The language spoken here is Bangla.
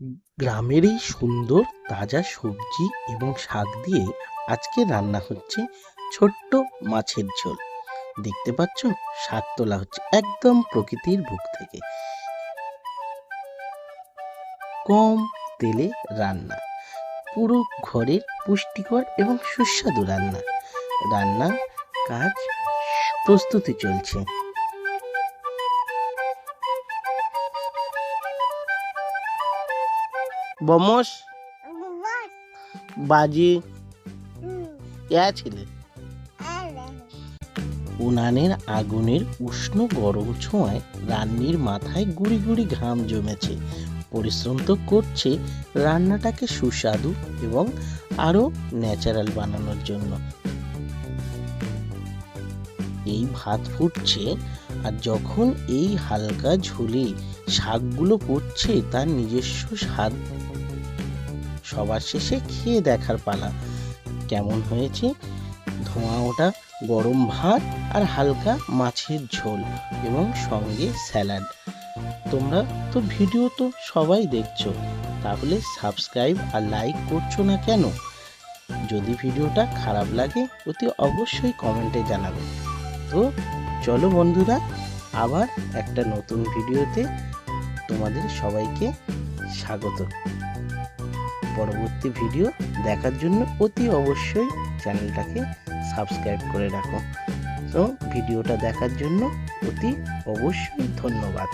গ্রামের এই সুন্দর তাজা সবজি এবং শাক দিয়ে আজকে রান্না হচ্ছে ছোট্ট মাছের ঝোল। দেখতে পাচ্ছ, শাক তোলা হচ্ছে একদম প্রকৃতির বুক থেকে। কম তেলে রান্না, পুরো ঘরের পুষ্টিকর এবং সুস্বাদু রান্না। রান্নার কাজ প্রস্তুতি চলছে। বমস বাজি ছিলে উনানের আগুনের উষ্ণ গরম ছোঁয়ায় রান্নির মাথায় গুড়ি গুড়ি ঘাম জমেছে। পরিশ্রম তো করছে রান্নাটাকে সুস্বাদু এবং আরো ন্যাচারাল বানানোর জন্য। এই ভাত ফুটছে, আর যখন এই হালকা ঝোলে শাকগুলো পড়ছে, তার নিজস্ব স্বাদ সবার শেষে খেয়ে দেখার পালা। কেমন হয়েছে ধোঁয়া ওঠা গরম ভাত আর হালকা মাছের ঝোল এবং সঙ্গে স্যালাড। তোমরা তো ভিডিও তো সবাই দেখছো, তাহলে সাবস্ক্রাইব আর লাইক করছো না কেন? যদি ভিডিওটা খারাপ লাগে অতি অবশ্যই কমেন্টে জানাবে। তো চলো বন্ধুরা, আবার একটা নতুন ভিডিওতে তোমাদের সবাইকে স্বাগত। পরবর্তী ভিডিও দেখার জন্য অতি অবশ্যই চ্যানেলটাকে সাবস্ক্রাইব করে রাখো। তো ভিডিওটা দেখার জন্য অতি অবশ্যই ধন্যবাদ।